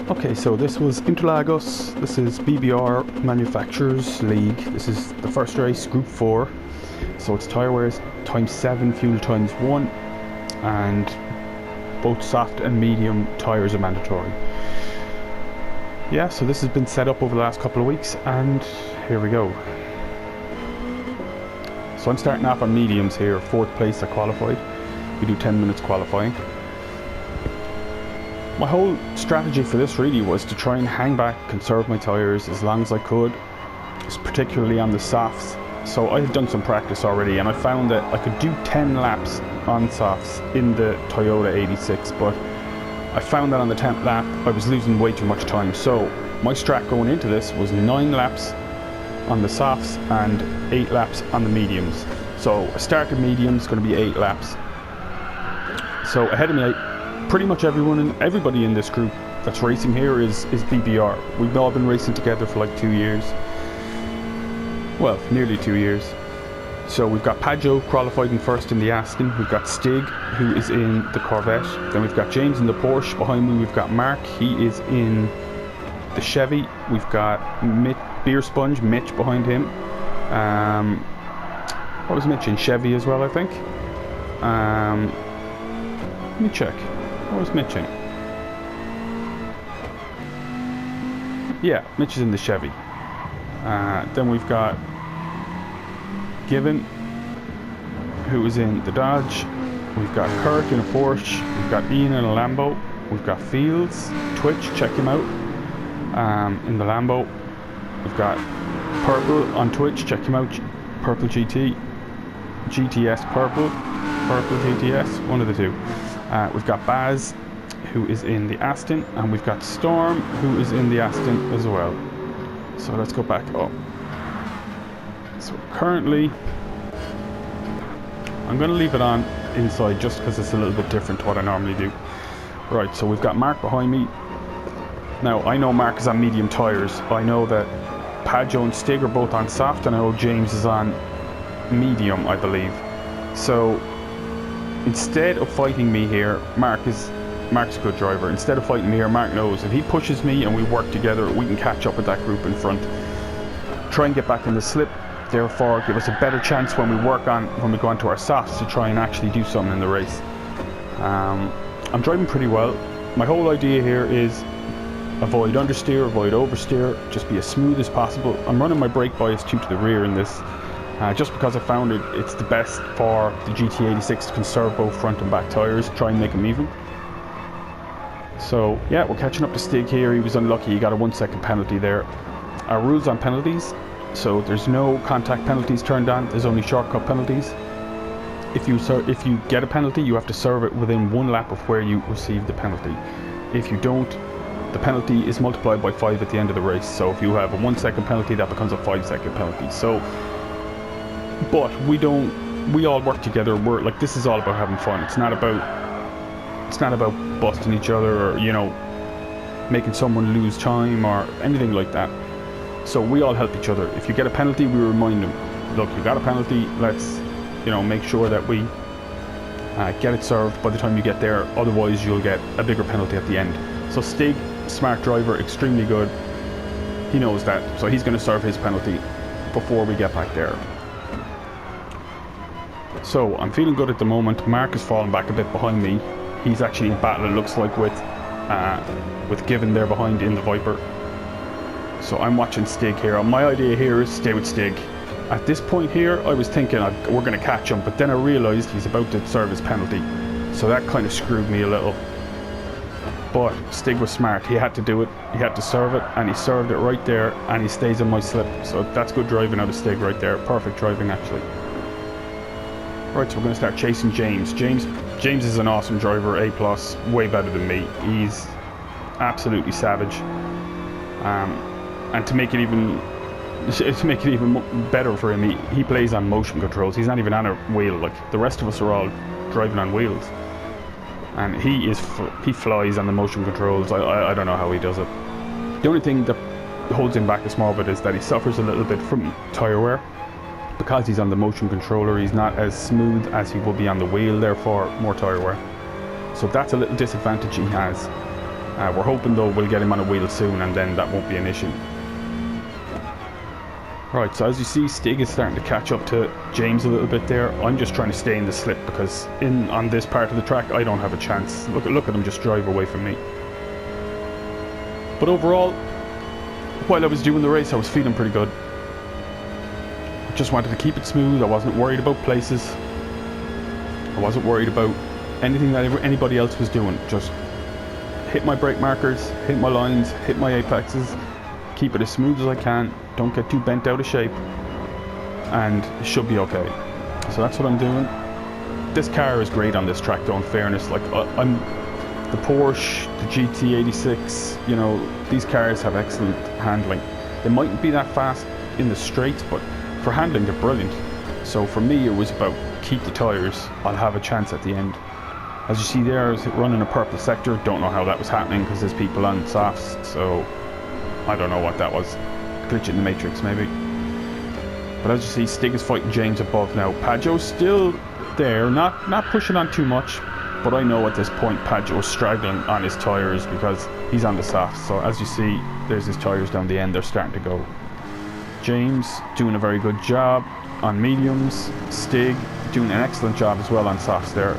Okay, so this was Interlagos. This is BBR Manufacturers League. This is the first race, Group 4. So it's tyre wears times 7, fuel times 1, and both soft and medium tyres are mandatory. Yeah, so this has been set up over the last couple of weeks, and here we go. So I'm starting off on mediums here, 4th place I qualified. We do 10 minutes qualifying. My whole strategy for this really was to try and hang back, conserve my tyres as long as I could, particularly on the softs. So I had done some practice already, and I found that I could do 10 laps on softs in the Toyota 86, but I found that on the 10th lap I was losing way too much time. So my strat going into this was 9 laps on the softs and 8 laps on the mediums. So I started mediums, going to be 8 laps. So ahead of me, pretty much everybody in this group that's racing here is BBR. We've all been racing together for like 2 years. Well, nearly 2 years. So we've got Pajo qualified in first in the Aston. We've got Stig, who is in the Corvette. Then we've got James in the Porsche. Behind me we've got Mark. He is in the Chevy. We've got Beer Sponge, Mitch behind him. What was Mitch in? Chevy as well, I think. Let me check. What was Mitch in? Yeah, Mitch is in the Chevy. Then we've got Given, who is in the Dodge. We've got Kirk in a Porsche. We've got Ian in a Lambo. We've got Fields, Twitch, check him out, in the Lambo. We've got Purple on Twitch, check him out, Purple GT, GTS Purple GTS, one of the two. We've got Baz, who is in the Aston, and we've got Storm, who is in the Aston as well. So let's go back up. So currently, I'm going to leave it on inside just because it's a little bit different to what I normally do. Right, so we've got Mark behind me. Now, I know Mark is on medium tyres. I know that Pajo and Stig are both on soft, and I know James is on medium, I believe. So instead of fighting me here, Mark's a good driver. Instead of fighting me here, Mark knows if he pushes me and we work together, we can catch up with that group in front. Try and get back in the slip, therefore give us a better chance when we go onto our softs to try and actually do something in the race. I'm driving pretty well. My whole idea here is avoid understeer, avoid oversteer, just be as smooth as possible. I'm running my brake bias 2 to the rear in this, just because I found it's the best for the GT86 to conserve both front and back tyres, try and make them even. So yeah, we're catching up to Stig here. He was unlucky, he got a 1-second penalty there. Our rules on penalties, so there's no contact penalties turned on, there's only shortcut penalties. If you get a penalty, you have to serve it within 1 lap of where you received the penalty. If you don't, the penalty is multiplied by 5 at the end of the race. So if you have a 1-second penalty, that becomes a 5-second penalty. So, but we all work together. We're like, this is all about having fun. It's not about busting each other or, you know, making someone lose time or anything like that. So we all help each other. If you get a penalty, we remind them, look, you got a penalty, let's, you know, make sure that we get it served by the time you get there, otherwise you'll get a bigger penalty at the end. So Stig, smart driver, extremely good, he knows that, so he's going to serve his penalty before we get back there. So I'm feeling good at the moment. Mark has fallen back a bit behind me. He's actually in battle, it looks like, with Given there behind in the Viper. So I'm watching Stig here. My idea here is stay with Stig. At this point here, I was thinking we're going to catch him, but then I realised he's about to serve his penalty. So that kind of screwed me a little. But Stig was smart. He had to do it. He had to serve it, and he served it right there, and he stays in my slip. So that's good driving out of Stig right there. Perfect driving, actually. Right, so we're going to start chasing James. James is an awesome driver, A+, way better than me. He's absolutely savage. And to make it even better for him, he plays on motion controls. He's not even on a wheel. Like the rest of us are all driving on wheels, and he flies on the motion controls. I don't know how he does it. The only thing that holds him back a small bit is that he suffers a little bit from tyre wear. Because he's on the motion controller, he's not as smooth as he will be on the wheel, therefore more tyre wear. So that's a little disadvantage he has. We're hoping though we'll get him on a wheel soon, and then that won't be an issue. Right, so as you see, Stig is starting to catch up to James a little bit there. I'm just trying to stay in the slip because on this part of the track I don't have a chance. Look at him just drive away from me. But overall, while I was doing the race, I was feeling pretty good. I just wanted to keep it smooth. I wasn't worried about places. I wasn't worried about anything that anybody else was doing. Just hit my brake markers, hit my lines, hit my apexes, keep it as smooth as I can, don't get too bent out of shape, and it should be okay. So that's what I'm doing. This car is great on this track though, in fairness. Like, I'm the Porsche, the GT86, you know, these cars have excellent handling. They mightn't be that fast in the straights, but for handling they're brilliant. So for me it was about keep the tyres, I'll have a chance at the end. As you see there, I was running a purple sector. Don't know how that was happening because there's people on softs, so I don't know what that was. Glitch in the matrix maybe. But as you see, Stig is fighting James above now. Pajo's still there, not pushing on too much, but I know at this point Pajo's struggling on his tyres because he's on the softs. So as you see, there's his tyres down the end, they're starting to go. James doing a very good job on mediums. Stig doing an excellent job as well on softs there.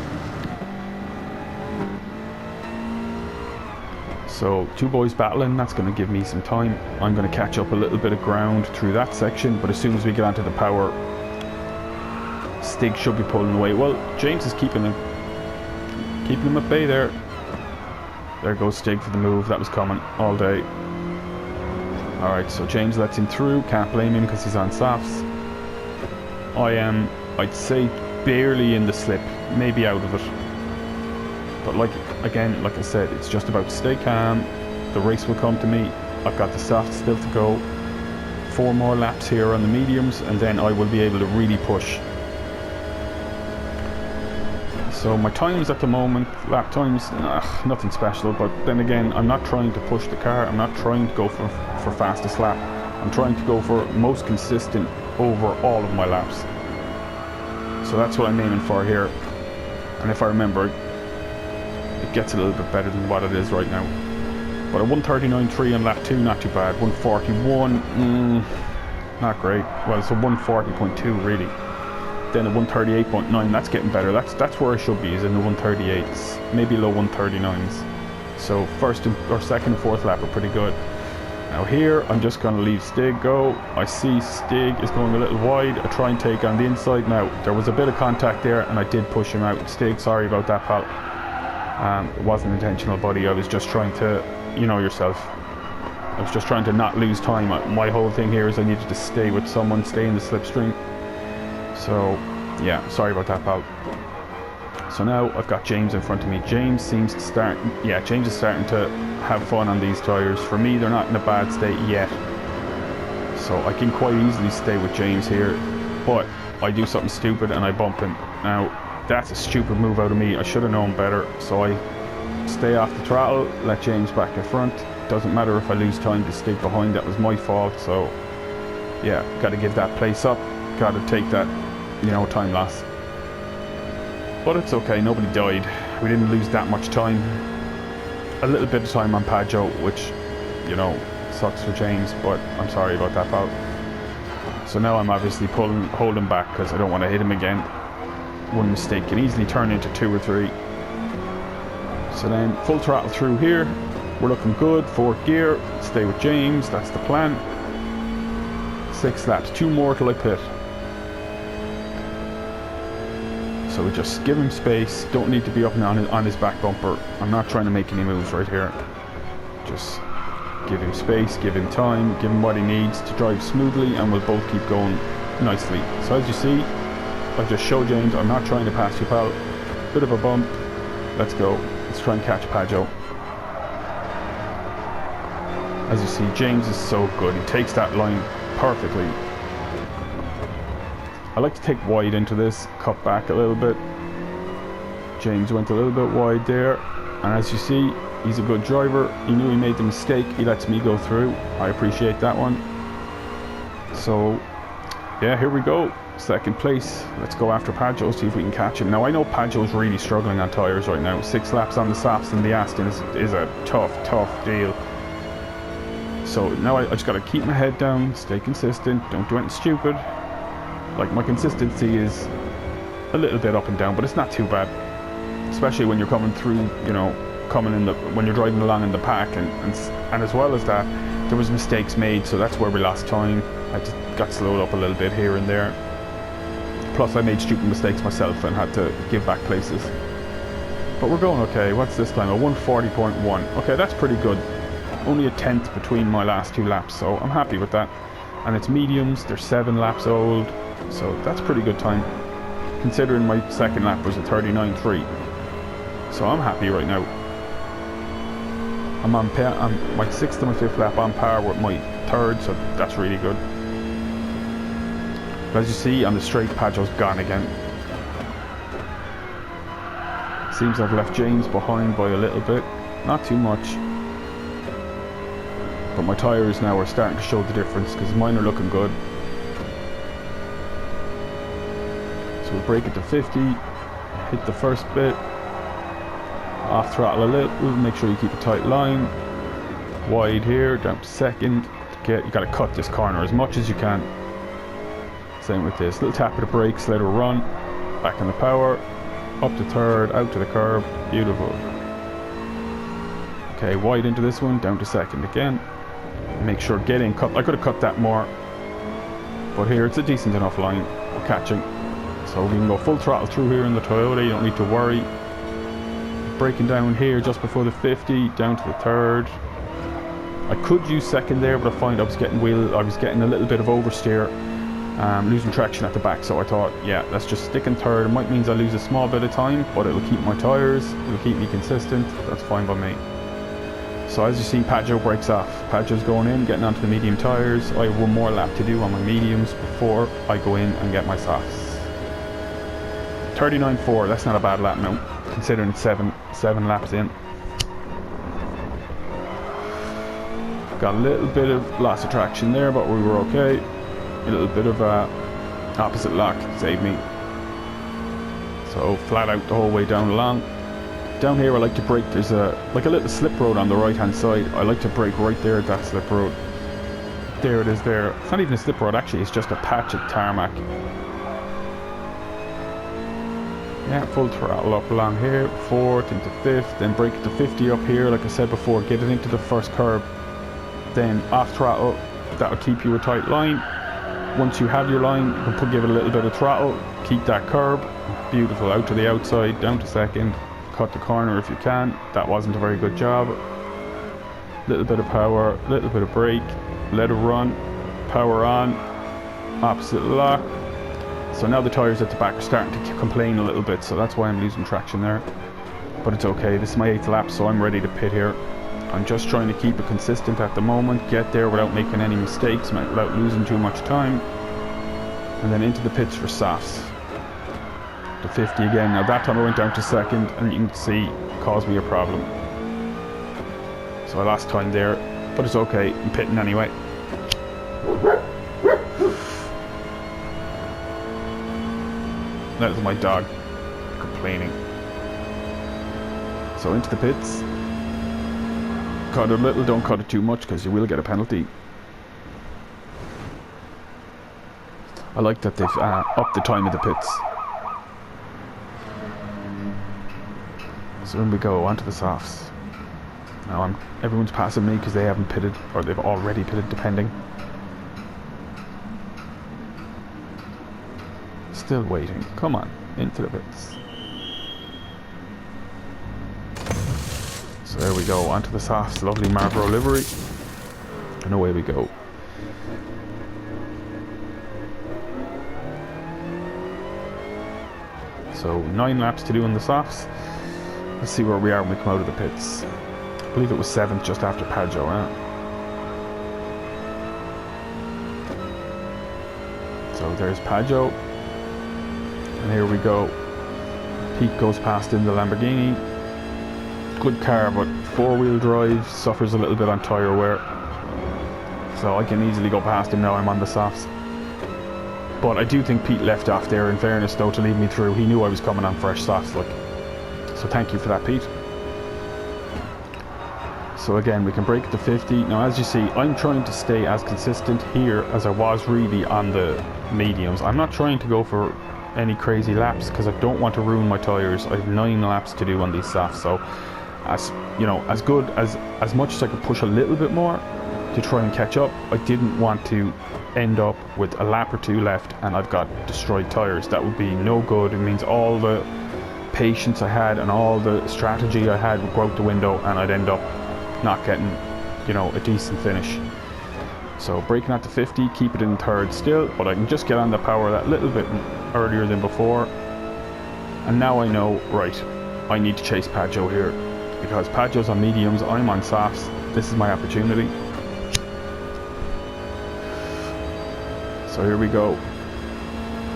So two boys battling, that's going to give me some time. I'm going to catch up a little bit of ground through that section, but as soon as we get onto the power, Stig should be pulling away. Well, James is keeping him at bay there. There goes Stig for the move, that was coming all day. Alright, so James lets him through, can't blame him because he's on softs. I am, I'd say, barely in the slip, maybe out of it. But like I said, it's just about stay calm. The race will come to me. I've got the softs still to go. 4 more laps here on the mediums, and then I will be able to really push. So my times at the moment, lap times, nothing special. But then again, I'm not trying to push the car. I'm not trying to go for fastest lap. I'm trying to go for most consistent over all of my laps. So that's what I'm aiming for here. And if I remember, it gets a little bit better than what it is right now. But a 139.3 on lap 2, not too bad. 141, not great. Well, it's a 140.2 really. Then a 138.9, that's getting better. That's where I should be, is in the 138s, maybe low 139s. So second and fourth lap are pretty good. Now here, I'm just going to leave Stig go. I see Stig is going a little wide. I try and take on the inside. Now, there was a bit of contact there, and I did push him out. Stig, sorry about that, pal. It wasn't intentional, buddy. I was just trying to, you know yourself. I was just trying to not lose time. My whole thing here is I needed to stay with someone, stay in the slipstream. So, yeah, sorry about that, pal. So now I've got James in front of me. James seems to James is starting to have fun on these tyres. For me, they're not in a bad state yet. So I can quite easily stay with James here. But I do something stupid and I bump him. Now, that's a stupid move out of me. I should have known better. So I stay off the throttle, let James back in front. Doesn't matter if I lose time to stick behind. That was my fault. So yeah, got to give that place up. Got to take that, time loss. But it's okay. Nobody died. We didn't lose that much time. A little bit of time on Pajo, which, sucks for James. But I'm sorry about that, pal. So now I'm obviously holding back because I don't want to hit him again. One mistake can easily turn into 2 or 3. So then full throttle through here. We're looking good. 4th gear. Stay with James. That's the plan. 6 laps. 2 more till I pit. So we just give him space. Don't need to be up and on his back bumper. I'm not trying to make any moves right here. Just give him space, give him time, give him what he needs to drive smoothly, and we'll both keep going nicely. So as you see, I just showed James I'm not trying to pass you, pal. Bit of a bump. Let's go. Let's try and catch Pajo. As you see, James is so good. He takes that line perfectly. I like to take wide into this, cut back a little bit. James went a little bit wide there. And as you see, he's a good driver. He knew he made the mistake. He lets me go through. I appreciate that one. So, yeah, here we go. second place. Let's go after Paggio, see if we can catch him. Now I know Paggio's really struggling on tyres right now. 6 laps on the softs and the Aston is a tough deal. So now I just got to keep my head down, stay consistent, don't do anything stupid. Like, my consistency is a little bit up and down, but it's not too bad. Especially when you're coming through, you know, when you're driving along in the pack, and as well as that, there was mistakes made, so that's where we lost time. I just got slowed up a little bit here and there. Plus I made stupid mistakes myself and had to give back places. But we're going okay. What's this time? A 140.1. Okay, that's pretty good. Only a tenth between my last 2 laps, so I'm happy with that. And it's mediums, they're 7 laps old, so that's pretty good time. Considering my second lap was a 39.3. So I'm happy right now. I'm my 6th and my 5th lap on par with my 3rd, so that's really good. But as you see, on the straight, Paggio's gone again. Seems I've left James behind by a little bit. Not too much. But my tyres now are starting to show the difference, because mine are looking good. So we'll brake it to 50, hit the first bit, off throttle a little, make sure you keep a tight line, wide here, down to second. You got to cut this corner as much as you can. Same with this, little tap of the brakes, let her run, back in the power, up to third, out to the curb, beautiful. Okay, wide into this one, down to second again. Make sure getting cut, I could have cut that more, but here it's a decent enough line, we're catching. So we can go full throttle through here in the Toyota, you don't need to worry. Braking down here just before the 50, down to the third. I could use second there, but I find I was getting a little bit of oversteer, losing traction at the back, so I thought, yeah, let's just stick in third. It might mean I lose a small bit of time, but it'll keep my tyres, it'll keep me consistent, that's fine by me. So as you see, Paggio breaks off. Paggio's going in, getting onto the medium tyres. I have one more lap to do on my mediums before I go in and get my softs. 39.4, that's not a bad lap now, considering it's 7 laps in. Got a little bit of loss of traction there, but we were okay. A little bit of opposite lock saved me. So flat out the whole way down along. Down here I like to brake, there's like a little slip road on the right hand side. I like to brake right there at that slip road. There it is there. It's not even a slip road actually, it's just a patch of tarmac. Yeah, full throttle up along here, 4th into 5th, then brake it to 50 up here, like I said before, get it into the first curb, then off throttle, that'll keep you a tight line. Once you have your line, you can give it a little bit of throttle, keep that curb, beautiful, out to the outside, down to second, cut the corner if you can, that wasn't a very good job. Little bit of power, little bit of brake, let it run, power on, opposite lock. So now the tyres at the back are starting to complain a little bit, so that's why I'm losing traction there. But it's okay, this is my 8th lap, so I'm ready to pit here. I'm just trying to keep it consistent at the moment, get there without making any mistakes, without losing too much time. And then into the pits for softs. The 50 again, now that time I went down to second, and you can see, it caused me a problem. So I lost time there, but it's okay, I'm pitting anyway. That is my dog complaining. So into the pits. Cut it a little, don't cut it too much because you will get a penalty. I like that they've upped the time of the pits. So in we go, onto the softs. Now everyone's passing me because they haven't pitted, or they've already pitted depending. Still waiting. Come on, into the pits. So there we go, onto the softs, lovely Marlboro livery. And away we go. So 9 laps to do on the softs. Let's see where we are when we come out of the pits. I believe it was 7th just after Paggio, So there's Paggio. And here we go. Pete goes past in the Lamborghini. Good car, but 4-wheel drive, suffers a little bit on tyre wear. So I can easily go past him now I'm on the softs. But I do think Pete left off there, in fairness though, to lead me through. He knew I was coming on fresh softs, like. So thank you for that, Pete. So again, we can break it to 50. Now as you see, I'm trying to stay as consistent here as I was really on the mediums. I'm not trying to go for any crazy laps because I don't want to ruin my tyres. I have 9 laps to do on these softs, so as you know, as much as I could push a little bit more to try and catch up, I didn't want to end up with a lap or 2 left and I've got destroyed tyres. That would be no good. It means all the patience I had and all the strategy I had would go out the window and I'd end up not getting, you know, a decent finish. So breaking at the 50, keep it in third still, but I can just get on the power that little bit earlier than before. And now I know, right, I need to chase Paggio here, because Paggio's on mediums, I'm on softs. This is my opportunity. So here we go,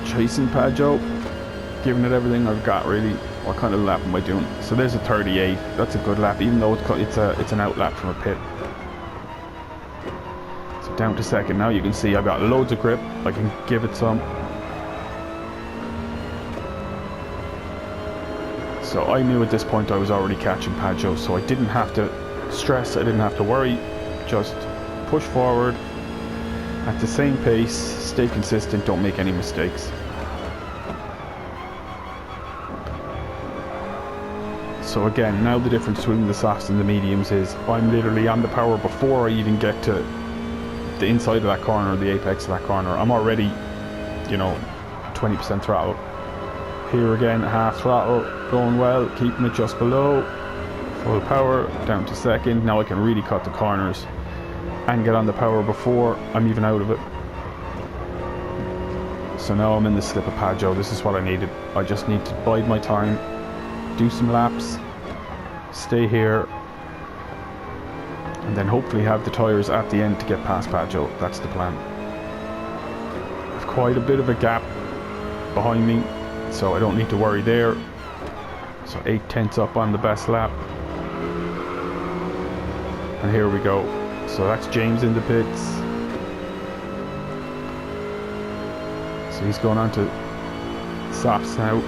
chasing Paggio, giving it everything I've got really. What kind of lap am I doing? So there's a 38. That's a good lap, even though it's an out lap from a pit. So down to second now. You can see I've got loads of grip. I can give it some. So I knew at this point I was already catching Paggio, so I didn't have to stress. I didn't have to worry. Just push forward at the same pace. Stay consistent. Don't make any mistakes. So again, now the difference between the softs and the mediums is I'm literally on the power before I even get to the inside of that corner, the apex of that corner. I'm already, you know, 20% throttle. Here again, half throttle, going well, keeping it just below. Full power, down to second. Now I can really cut the corners and get on the power before I'm even out of it. So now I'm in the slip of Paggio. This is what I needed. I just need to bide my time, do some laps, stay here, and then hopefully have the tyres at the end to get past Paggio. That's the plan. I've quite a bit of a gap behind me, so I don't need to worry there. So 8/10 up on the best lap. And here we go. So that's James in the pits. So he's going on to softs now.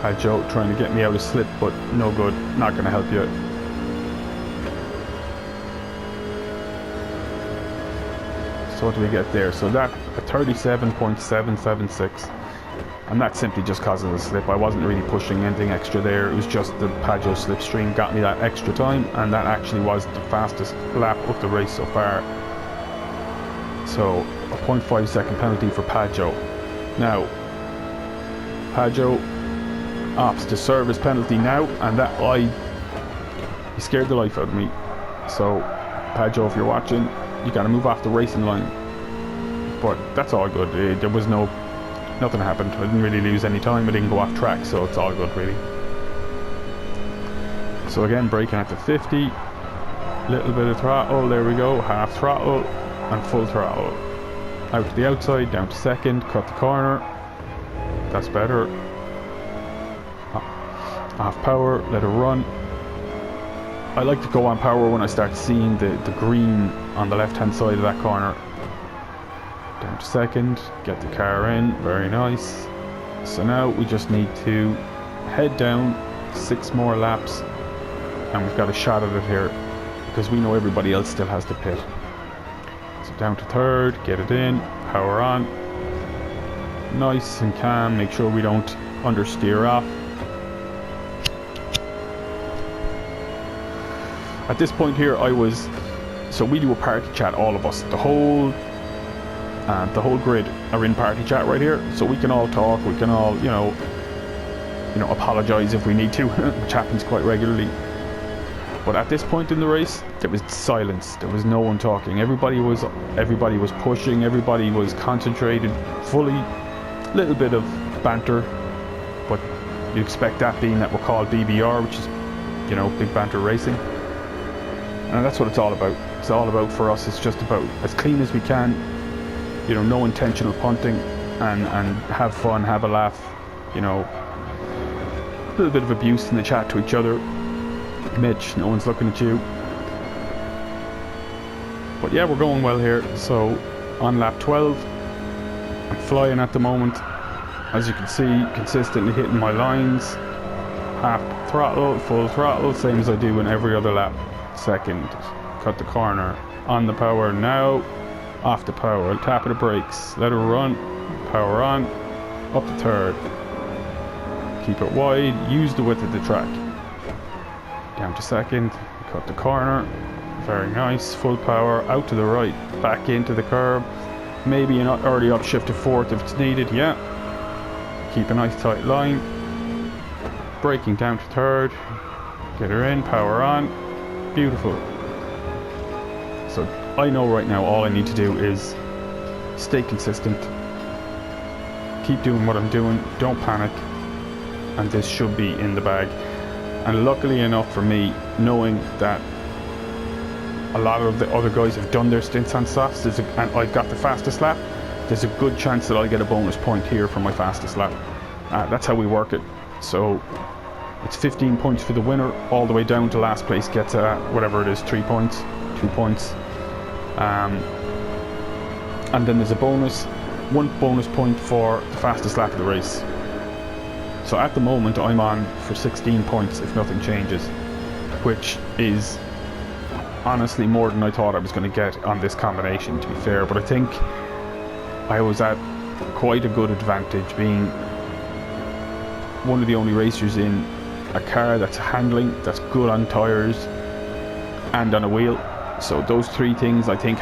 Paggio trying to get me out of slip, but no good, not going to help you. So what do we get there? So that a 37.776, and that's simply just because of the slip. I wasn't really pushing anything extra there. It was just the Paggio slipstream got me that extra time, and that actually was the fastest lap of the race so far. So a 0.5 second penalty for Paggio. Now Paggio opts to serve his penalty now, and that he scared the life out of me. So Paggio, if you're watching, you got to move off the racing line. But that's all good. There was nothing happened. I didn't really lose any time. I didn't go off track, so it's all good really. So again, braking at the 50, little bit of throttle. There we go, half throttle and full throttle. Out to the outside, down to second, cut the corner. That's better. Off power, let it run. I like to go on power when I start seeing the green on the left hand side of that corner. Down to second, get the car in, very nice. So now we just need to head down 6 more laps and we've got a shot at it here, because we know everybody else still has the pit. So down to third, get it in, power on. Nice and calm, make sure we don't understeer off. At this point here, so we do a party chat, all of us, the whole grid are in party chat right here, so we can all talk, we can all, you know, apologize if we need to, which happens quite regularly. But at this point in the race, there was silence. There was no one talking. Everybody was pushing. Everybody was concentrated fully. Little bit of banter, but you expect that, being that we're called BBR, which is, you know, big banter racing. And that's what it's all about. It's all about, for us, it's just about as clean as we can, you know, no intentional punting, and have fun, have a laugh, you know, a little bit of abuse in the chat to each other. Mitch, no one's looking at you. But yeah, we're going well here, so on lap 12. I'm flying at the moment. As you can see, consistently hitting my lines. Half throttle, full throttle, same as I do in every other lap. Second, cut the corner, on the power now, off the power, tap of the brakes, let it run, power on, up the third. Keep it wide, use the width of the track. Down to second, cut the corner, very nice, full power, out to the right, back into the curb, maybe an early upshift to fourth if it's needed, yeah. Keep a nice tight line, braking down to third, get her in, power on, beautiful. So I know right now all I need to do is stay consistent, keep doing what I'm doing, don't panic, and this should be in the bag. And luckily enough for me, knowing that a lot of the other guys have done their stints on softs, and I've got the fastest lap, there's a good chance that I'll get a bonus point here for my fastest lap. That's how we work it. So it's 15 points for the winner, all the way down to last place gets whatever it is, 3 points, 2 points. And then there's a bonus, 1 bonus point for the fastest lap of the race. So at the moment I'm on for 16 points if nothing changes, which is honestly more than I thought I was going to get on this combination, to be fair. But I think I was at quite a good advantage, being one of the only racers in a car that's handling, that's good on tyres and on a wheel. So those three things I think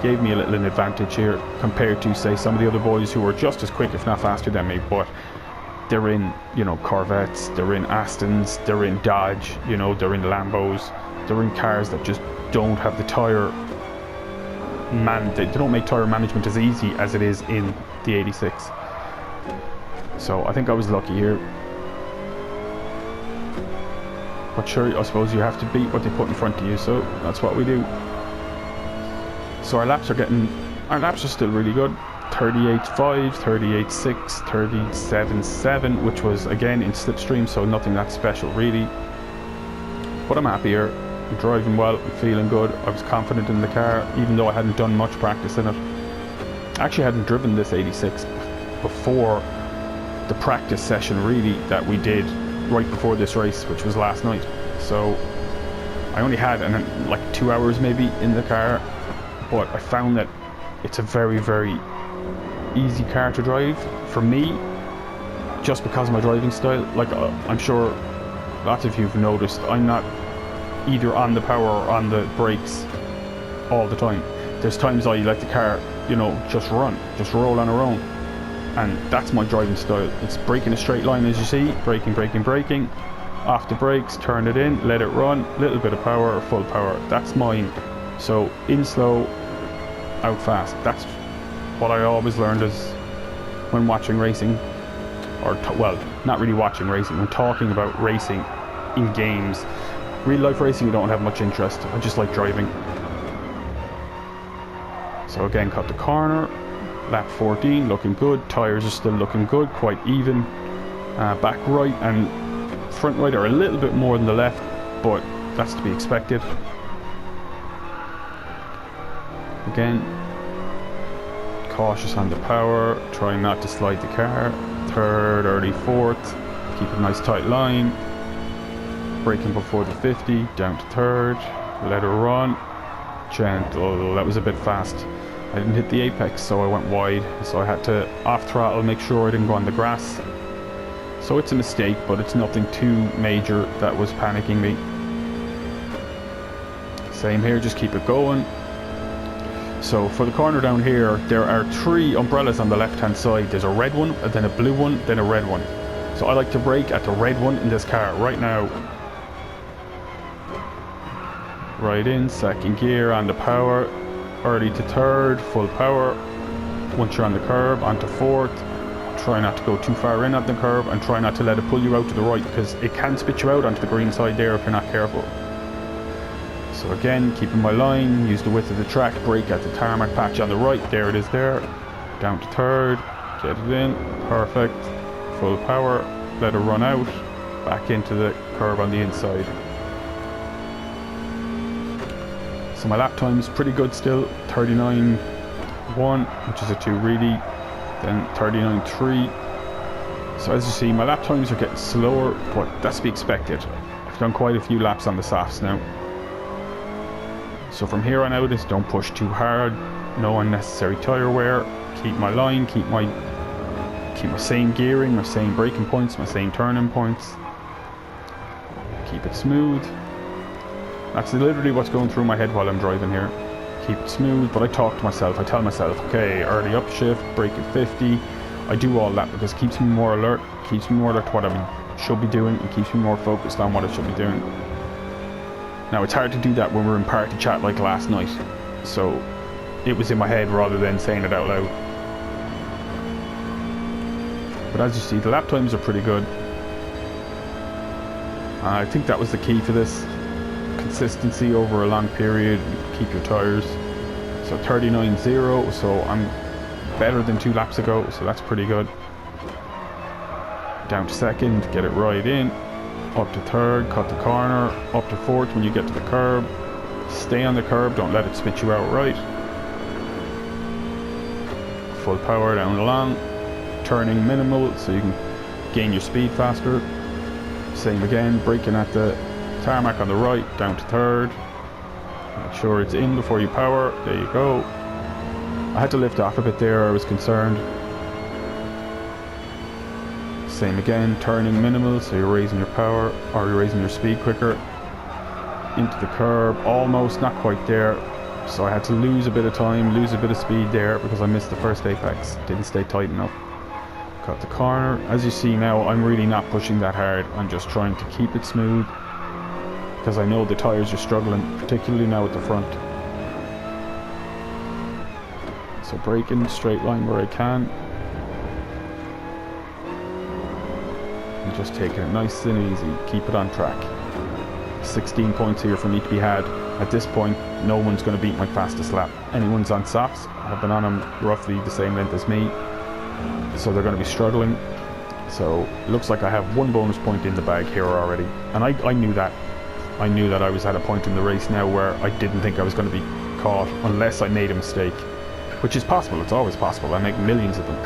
gave me a little advantage here compared to, say, some of the other boys who were just as quick if not faster than me, but they're in, you know, Corvettes, they're in Astons, they're in Dodge, you know, they're in Lambos, they're in cars that just don't have the tyre they don't make tyre management as easy as it is in the 86. So I think I was lucky here. But sure, I suppose you have to beat what they put in front of you, so that's what we do. So our laps are still really good. 38.5, 38.6, 37.7, which was again in slipstream, so nothing that special really. But I'm happy here. I'm driving well, I'm feeling good. I was confident in the car, even though I hadn't done much practice in it. I actually hadn't driven this 86 before the practice session really that we did right before this race, which was last night. So I only had like 2 hours maybe in the car, but I found that it's a very, very easy car to drive for me, just because of my driving style. Like I'm sure lots of you have noticed, I'm not either on the power or on the brakes all the time. There's times I let the car, you know, just roll on her own, and that's my driving style. It's braking a straight line, as you see, braking, off the brakes, turn it in, let it run, little bit of power or full power. That's mine. So in slow, out fast. That's what I always learned as when watching racing, or well, not really watching racing, when talking about racing in games. Real life racing, I don't have much interest. I just like driving. So again, cut the corner, lap 14, looking good. Tyres are still looking good, quite even. Back right and front right are a little bit more than the left, but that's to be expected. Again, cautious on the power, trying not to slide the car. Third, early fourth, keep a nice tight line. Braking before the 50, down to third, let her run. Gentle, that was a bit fast. I didn't hit the apex, so I went wide, so I had to off throttle, make sure I didn't go on the grass. So it's a mistake, but it's nothing too major that was panicking me. Same here, just keep it going. So for the corner down here, there are 3 umbrellas on the left hand side. There's a red one, and then a blue one, then a red one. So I like to brake at the red one in this car right now. Right in, second gear on the power, early to third, full power. Once you're on the curb, onto fourth. Try not to go too far in on the curb, and try not to let it pull you out to the right, because it can spit you out onto the green side there if you're not careful. So again, keeping my line, use the width of the track, brake at the tarmac patch on the right, there it is there. Down to third, get it in, perfect. Full power, let it run out, back into the curb on the inside. So my lap time is pretty good still, 39 1, which is a 2 really, then 39.3. So as you see, my lap times are getting slower, but that's to be expected. I've done quite a few laps on the softs now. So from here on out, is don't push too hard, no unnecessary tyre wear, keep my line, keep my same gearing, my same braking points, my same turning points. Keep it smooth. That's literally what's going through my head while I'm driving here. Keep it smooth, but I talk to myself, I tell myself, okay, early upshift, brake at 50. I do all that because it keeps me more alert, to what I should be doing, and keeps me more focused on what I should be doing. Now it's hard to do that when we're in party chat like last night, so it was in my head rather than saying it out loud. But as you see, the lap times are pretty good. I think that was the key to this. Consistency over a long period, keep your tyres. So 39.0, so I'm better than 2 laps ago, so that's pretty good. Down to second, get it right in. Up to third, cut the corner. Up to fourth when you get to the curb. Stay on the curb, don't let it spit you out right. Full power down along. Turning minimal so you can gain your speed faster. Same again, braking at the tarmac on the right, down to third. Make sure it's in before you power. There you go. I had to lift off a bit there, I was concerned. Same again, turning minimal, so you're raising your power, or you're raising your speed quicker. Into the curb, almost, not quite there. So I had to lose a bit of time, lose a bit of speed there because I missed the first apex. Didn't stay tight enough. Cut the corner. As you see now, I'm really not pushing that hard. I'm just trying to keep it smooth because I know the tyres are struggling, particularly now at the front. So braking, straight line where I can. And just taking it nice and easy. Keep it on track. 16 points here for me to be had. At this point, no one's going to beat my fastest lap. Anyone's on softs, I've been on them roughly the same length as me. So they're going to be struggling. So it looks like I have 1 bonus point in the bag here already. And I knew that. I knew that I was at a point in the race now where I didn't think I was going to be caught unless I made a mistake. Which is possible, it's always possible. I make millions of them.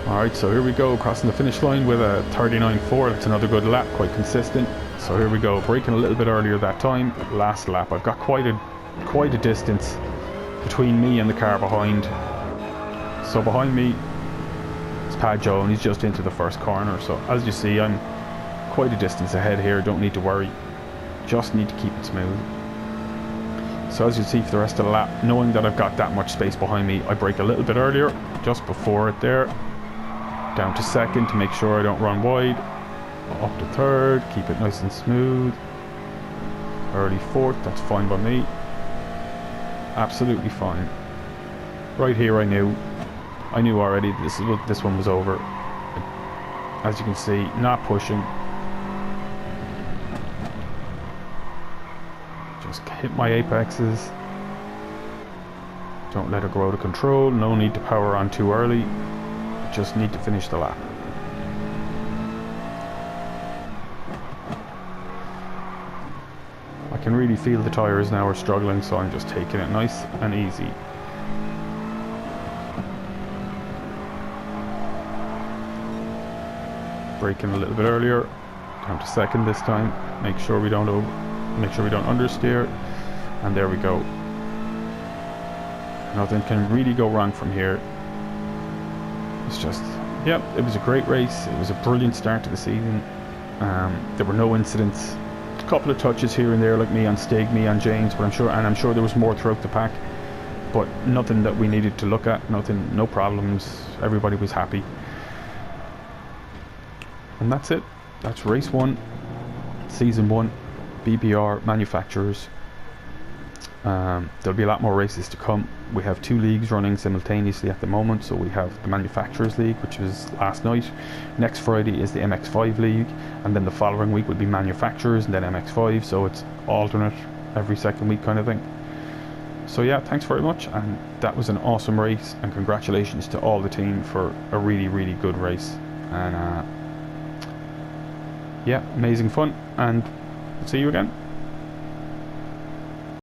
Alright, so here we go, crossing the finish line with a 39.4. That's another good lap, quite consistent. So here we go, braking a little bit earlier that time. Last lap, I've got quite a distance between me and the car behind. So behind me is Pat Joe, and he's just into the first corner. So as you see, I'm quite a distance ahead here, don't need to worry. Just need to keep it smooth. So as you see for the rest of the lap, knowing that I've got that much space behind me, I brake a little bit earlier, just before it there. Down to second to make sure I don't run wide. Up to third, keep it nice and smooth. Early fourth, that's fine by me. Absolutely fine. Right here I knew already this one was over. As you can see, not pushing. Just hit my apexes. Don't let it go out of control. No need to power on too early. Just need to finish the lap. I can really feel the tyres now are struggling, so I'm just taking it nice and easy. Braking a little bit earlier, down to second this time. Make sure we don't understeer, and there we go. Nothing can really go wrong from here. It's just, yep, it was a great race. It was a brilliant start to the season. There were no incidents. A couple of touches here and there, like me on Stig, me on James, but I'm sure there was more throughout the pack. But nothing that we needed to look at. Nothing, no problems. Everybody was happy. And that's it. That's race 1, season 1, BBR manufacturers. There'll be a lot more races to come. We have 2 leagues running simultaneously at the moment. So we have the Manufacturers League, which was last night. Next Friday is the MX5 League, and then the following week would be Manufacturers and then MX5. So it's alternate every second week kind of thing. So yeah, thanks very much, and that was an awesome race, and congratulations to all the team for a really, really good race. And yeah, amazing fun, and see you again.